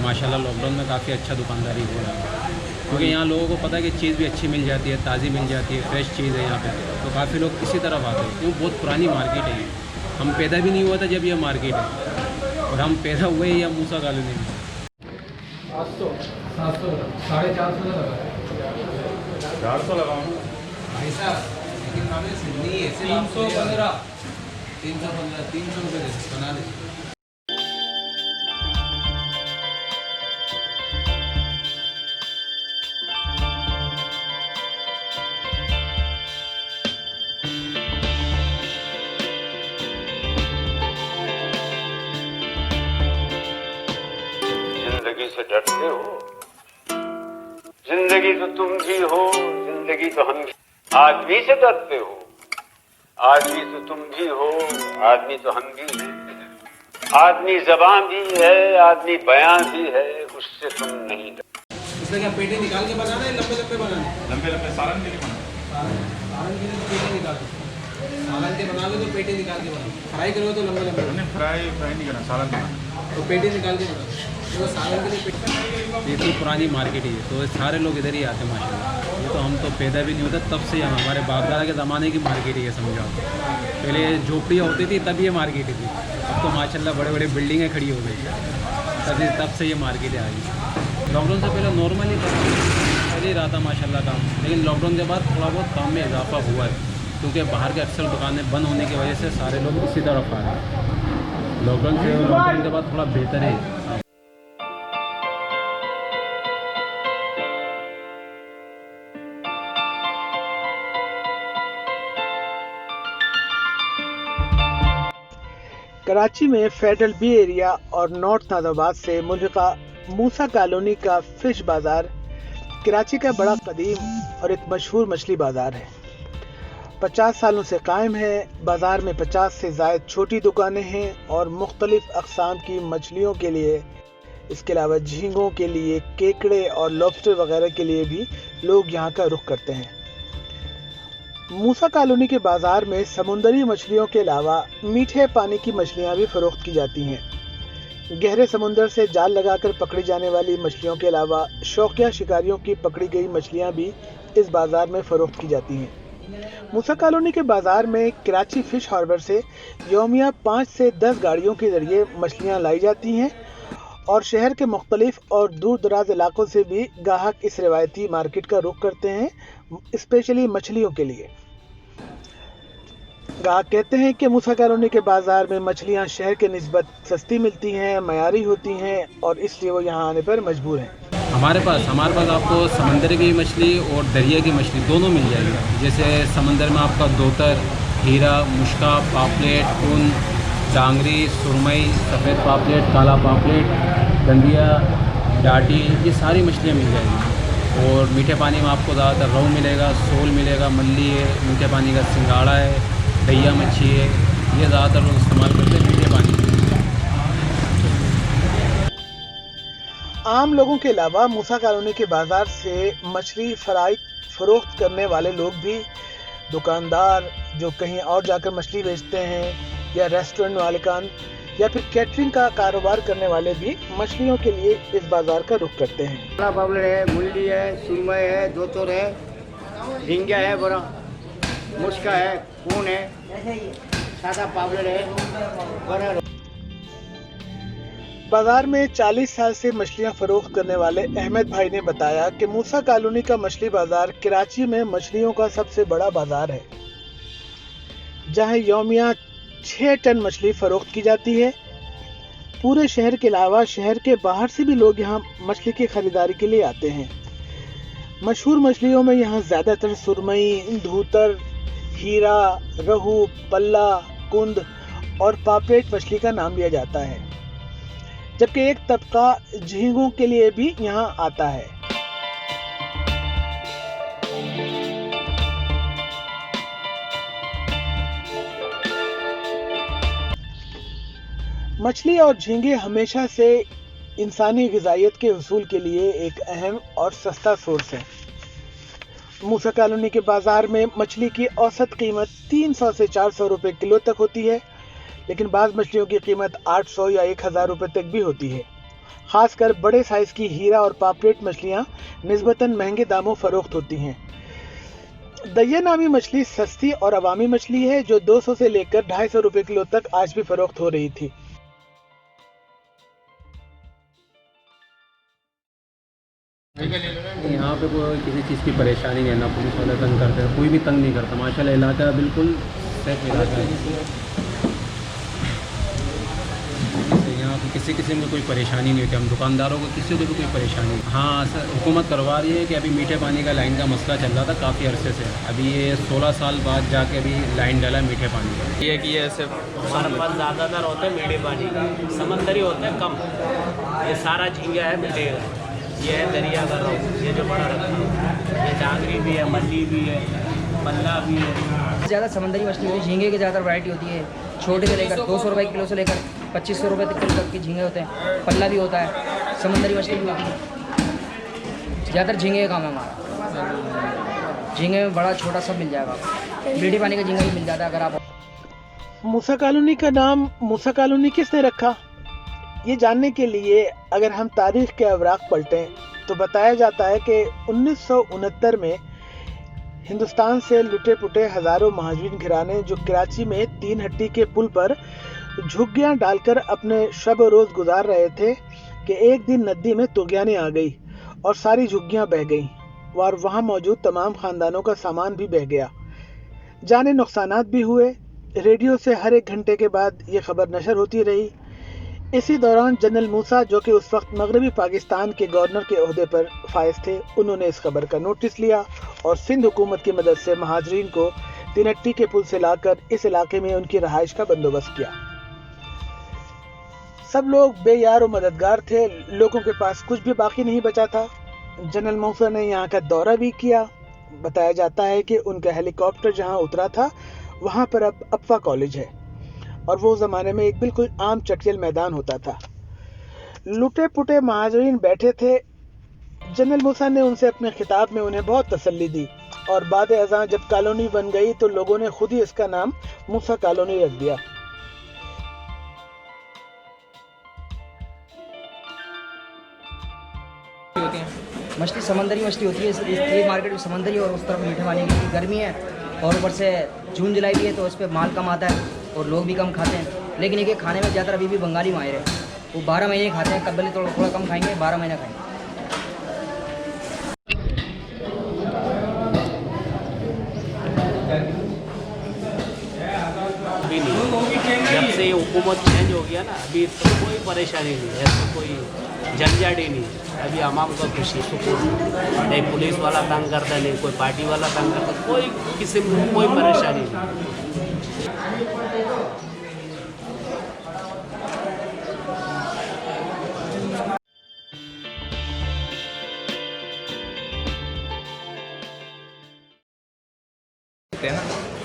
माशाल्लाह लॉकडाउन में काफ़ी अच्छा दुकानदारी हो रहा है, क्योंकि यहाँ लोगों को पता है कि चीज़ भी अच्छी मिल जाती है, ताज़ी मिल जाती है, फ्रेश चीज़ है यहाँ पे, तो काफ़ी लोग इसी तरफ आते हैं। क्यों, बहुत पुरानी मार्केट है ये। हम पैदा भी नहीं हुआ था जब ये मार्केट है, और हम पैदा हुए ही यहाँ मूसा कॉलोनी में। 800 700 450 लगा 400 लगाओ ऐसा, लेकिन हमें नहीं है 315 300 रुपये बना दे। जिंदगी से डरते हो? जिंदगी तो तुम भी हो, जिंदगी तो हम भी। आदमी से डरते हो? आदमी तो तुम भी हो, आदमी तो हम भी हैं। आदमी ज़बान भी है, आदमी बयान भी है, उससे तुम नहीं डरते। इसमें क्या पेटी निकाल के बनाना है, लंबे लंबे बनाना है? लंबे लंबे सालन के लिए बनाओ। सालन के लिए तो पेटी निकाल दो, सालन के बनाओगे तो पेटी निकाल के बनाओ, फ्राई करोगे तो लंबे लंबे। नहीं, फ्राई नहीं करना, सालन बनाना। तो पेटी निकाल के बनाओ, तो सालन के लिए पेटी। ये तो पुरानी मार्केट ही है, तो सारे लोग इधर ही आते हैं माशाल्लाह। ये तो हम तो पैदा भी नहीं होता तब से, हम हमारे बाप दादा के ज़माने की मार्केट ही है समझो। पहले झोपड़ियाँ होती थी तब ये मार्केट थी, अब तो माशाल्लाह बड़े बड़े बिल्डिंगें खड़ी हो गई, तब से ये मार्केट आ गई। लॉकडाउन से पहले नॉर्मली चल ही रहा था माशाल्लाह काम, लेकिन लॉकडाउन के बाद थोड़ा बहुत काम में इजाफा हुआ है, क्योंकि बाहर के अक्सर दुकानें बंद होने की वजह से सारे लोग इसी तरफ आ रहे हैं। लॉकडाउन के बाद थोड़ा बेहतर है। कराची में फेडरल बी एरिया और नॉर्थ नाजाबाद से मुल्हिका मूसा कॉलोनी का फिश बाजार कराची का बड़ा कदीम और एक मशहूर मछली बाजार है। 50 सालों से कायम है। बाजार में 50 से ज़ायद छोटी दुकानें हैं और मुख्तलिफ अक़साम की मछलियों के लिए, इसके अलावा झींगों के लिए, केकड़े और लॉबस्टर वगैरह के लिए भी लोग यहाँ का रुख करते हैं। मूसा कॉलोनी के बाजार में समुद्री मछलियों के अलावा मीठे पानी की मछलियां भी फरोख्त की जाती हैं। गहरे समुद्र से जाल लगाकर पकड़ी जाने वाली मछलियों के अलावा शौकिया शिकारियों की पकड़ी गई मछलियां भी इस बाजार में फरोख्त की जाती हैं। मूसा कॉलोनी के बाजार में कराची फिश हार्बर से यौमिया 5 से 10 गाड़ियों के जरिए मछलियां लाई जाती हैं और शहर के मुख्तलिफ और दूर दराज इलाकों से भी गाहक इस रिवायती मार्केट का रुख करते हैं, स्पेशली मछलियों के लिए। ग्राहक कहते हैं कि मूसा कॉलोनी के बाजार में मछलियां शहर के निस्बत सस्ती मिलती हैं, मयारी होती हैं और इसलिए वो यहाँ आने पर मजबूर हैं। हमारे पास आपको समंदर की मछली और दरिया की मछली दोनों मिल जाएगी। जैसे समंदर में आपका दोतर, हीरा, मुश्का, पापलेट, कुन, डांगरी, सुरमई, सफ़ेद पापलेट, काला पापलेट, गंदिया, डाटी, ये सारी मछलियाँ मिल जाएगी। और मीठे पानी में आपको ज़्यादातर रोहू मिलेगा, सोल मिलेगा, मल्ली है, मीठे पानी का सिंगाड़ा है, दैया मच्छी है, ये ज़्यादातर लोग इस्तेमाल करते हैं मीठे पानी। आम लोगों के अलावा मूसा कॉलोनी के बाजार से मछली फ्राई फरोख्त करने वाले लोग भी, दुकानदार जो कहीं और जाकर मछली बेचते हैं, या रेस्टोरेंट मालिकान या फिर कैटरिंग का कारोबार करने वाले भी मछलियों के लिए इस बाजार का रुख करते हैं। काला पापलेट है, मुल्ली है, सुरमई है, दोतर है, झींगा है, बड़ा मुश्का है, कून है, सादा पापलेट है, बड़ा। बाजार में 40 साल से मछलियां फरोख्त करने वाले अहमद भाई ने बताया कि मूसा कॉलोनी का मछली बाजार कराची में मछलियों का सबसे बड़ा बाजार है, जहां यौमिया 6 टन मछली फरोख्त की जाती है। पूरे शहर के अलावा शहर के बाहर से भी लोग यहां मछली की खरीदारी के लिए आते हैं। मशहूर मछलियों में यहां ज्यादातर सुरमई, धूतर, हीरा, रहू, पल्ला, कुंद और पापलेट मछली का नाम लिया जाता है, जबकि एक तबका झींगों के लिए भी यहां आता है। मछली और झींगे हमेशा से इंसानी ग़िज़ाइयत के हुसूल के लिए एक अहम और सस्ता सोर्स है। मूसा कॉलोनी के बाजार में मछली की औसत कीमत 300 से 400 रुपए किलो तक होती है, लेकिन बाज़ मछलियों की कीमत 800 या 1000 रुपए तक भी होती है। खासकर बड़े साइज की हीरा और पापलेट मछलियां निस्बतन महंगे दामों फरोख्त होती हैं। दैया नामी मछली सस्ती और अवामी मछली है जो 200 से लेकर 250 रुपए किलो तक आज भी फरोख्त हो रही थी। यहाँ पे कोई किसी चीज़ की परेशानी नहीं है, ना पुलिस वाले तंग करते हैं, कोई भी तंग नहीं करता। माशाल्लाह इलाका बिल्कुल सेफ इलाका है। यहाँ पे किसी किस्म की कोई परेशानी नहीं होती, हम दुकानदारों को किसी को भी कोई परेशानी नहीं। हाँ सर, हुकूमत करवा रही है कि अभी मीठे पानी का लाइन का मसला चल रहा था काफ़ी अरसे से, अभी ये 16 साल बाद जाके अभी लाइन डाला है मीठे पानी का। ये कि ये ऐसे हमारे पास ज़्यादातर होते हैं मीठे पानी का, समंदरी होते हैं कम। ये सारा झींगा है मीठे का, ये है दरिया का रोहू, ये जो बड़ा रखा है, ये जांगरी भी है, मल्ली भी है, पल्ला भी है। ज़्यादा समंदरी मछली होती है, झींगे की ज़्यादा वैरायटी होती है। छोटे से लेकर 200 रुपये किलो से लेकर 2500 रुपये किलो तक के झींगे होते हैं। पल्ला भी होता है, समंदरी मछली भी होती है। ज़्यादातर झींगे का काम है हमारा। झींगे में बड़ा छोटा सब मिल जाएगा आपको, मीठे पानी का झींगा भी मिल जाता है। अगर आप मूसा कॉलोनी का नाम मूसा कॉलोनी किसने रखा, ये जानने के लिए अगर हम तारीख के अवराक पलटें तो बताया जाता है कि 1969 में हिंदुस्तान से लुटे पुटे हजारों महाजरीन घराने जो कराची में 3 हट्टी के पुल पर झुग्गियां डालकर अपने शब रोज गुजार रहे थे कि एक दिन नदी में तुगयानी आ गई और सारी झुग्गियां बह गईं और वहां मौजूद तमाम खानदानों का सामान भी बह गया। जाने नुकसानात भी हुए। रेडियो से हर 1 घंटे के बाद ये खबर नशर होती रही। इसी दौरान जनरल मूसा, जो कि उस वक्त मगरबी पाकिस्तान के गवर्नर के ओहदे पर फाइज थे, उन्होंने इस खबर का नोटिस लिया और सिंध हुकूमत की मदद से महाजरीन को तिनट्टी के पुल से लाकर इस इलाके में उनकी रहाइश का बंदोबस्त किया। सब लोग बेयार और मददगार थे, लोगों के पास कुछ भी बाकी नहीं बचा था। जनरल मूसा ने यहाँ का दौरा भी किया। बताया जाता है कि उनका हेलीकॉप्टर जहाँ उतरा था वहाँ पर अब अफवा कॉलेज है और वो ज़माने में एक बिल्कुल आम चटियल मैदान होता था। लुटे पुटे महाजरीन बैठे थे। जनरल मूसा ने उनसे अपने खिताब में उन्हें बहुत तसल्ली दी और बाद अज़ां जब कॉलोनी बन गई तो लोगों ने खुद ही इसका नाम मूसा कॉलोनी रख दिया। मछली समंदरी मछली होती है, इसलिए मार्केट में समंदरी और उस तरफ मीठे पानी की गर्मी है और ऊपर से जून जुलाई भी है तो उस पर माल कम आता है और लोग भी कम खाते हैं। लेकिन ये खाने में ज़्यादातर अभी भी बंगाली माहिर है, वो 12 महीने खाते हैं। कब्बले थोड़ा कम खाएंगे, 12 महीने खाएंगे। अभी नहीं, जब से ये हुकूमत चेंज हो गया ना, अभी तो कोई परेशानी नहीं है, तो कोई झंझट ही नहीं। अभी आवाम का खुशी सुकून, नहीं पुलिस वाला तंग करता, नहीं कोई पार्टी वाला तंग करता, कोई किसी में कोई परेशानी नहीं।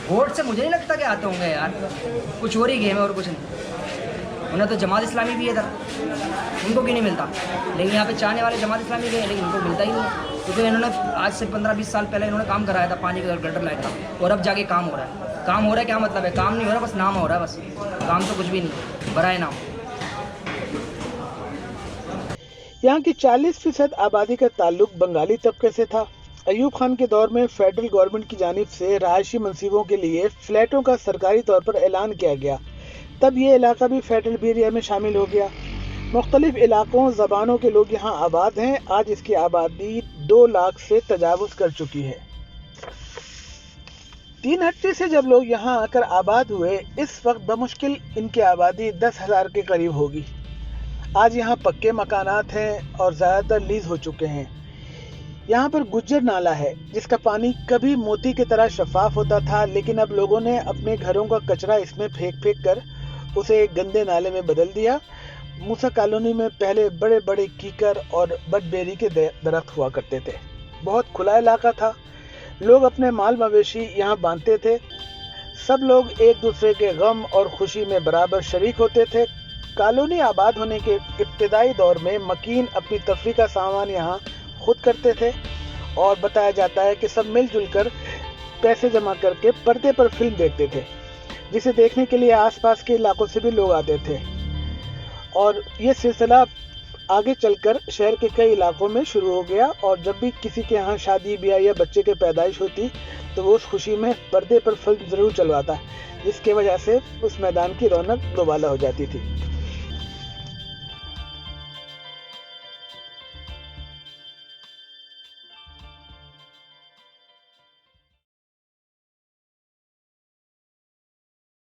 वोट से मुझे नहीं लगता कि आते होंगे यार, कुछ और ही गेम है और कुछ नहीं। उन्हें तो जमात इस्लामी भी है इधर, उनको क्यों नहीं मिलता? लेकिन यहाँ पे चाहने वाले जमात इस्लामी गए, लेकिन उनको मिलता ही नहीं है, क्योंकि इन्होंने आज से 15-20 साल पहले इन्होंने काम कराया था पानी का गटर लाइट का, और अब जाके काम हो रहा है। काम हो रहा है क्या मतलब है? काम नहीं हो रहा, बस नाम हो रहा है, बस काम तो कुछ भी नहीं, बराए नाम। यहाँ की 40% आबादी का ताल्लुक बंगाली तबके से था। अयूब खान के दौर में फेडरल गवर्नमेंट की जानिब से रहायशी मंसूबों के लिए फ्लैटों का सरकारी तौर पर ऐलान किया गया। तब ये इलाका भी फेडरल एरिया में शामिल हो गया। मुख्तलिफ इलाकों ज़बानों के लोग यहाँ आबाद हैं। आज इसकी आबादी 2 लाख से तजावुज़ कर चुकी है। 3 हट्टी से जब लोग यहाँ आकर आबाद हुए, इस वक्त बमुश्किल इनकी आबादी 10,000 के करीब होगी। आज यहाँ पक्के मकानात हैं और ज़्यादातर लीज हो चुके हैं। यहाँ पर गुज्जर नाला है जिसका पानी कभी मोती की तरह शफाफ होता था, लेकिन अब लोगों ने अपने घरों का कचरा इसमें फेंक कर उसे एक गंदे नाले में बदल दिया। मूसा कॉलोनी में पहले बड़े बड़े कीकर और बटबेरी के दरख्त हुआ करते थे। बहुत खुला इलाका था, लोग अपने माल मवेशी यहाँ बांधते थे। सब लोग एक दूसरे के गम और खुशी में बराबर शरीक होते थे। कॉलोनी आबाद होने के इब्तिदाई दौर में मकीन अपनी तफरीह का सामान यहाँ खुद करते थे और बताया जाता है कि सब मिलजुल कर पैसे जमा करके पर्दे पर फिल्म देखते थे, जिसे देखने के लिए आसपास के इलाकों से भी लोग आते थे। और ये सिलसिला आगे चलकर शहर के कई इलाकों में शुरू हो गया और जब भी किसी के यहाँ शादी ब्याह या बच्चे के पैदाइश होती तो वो उस खुशी में पर्दे पर फिल्म जरूर चलवाता, जिसकी वजह से उस मैदान की रौनक दोबाला हो जाती थी।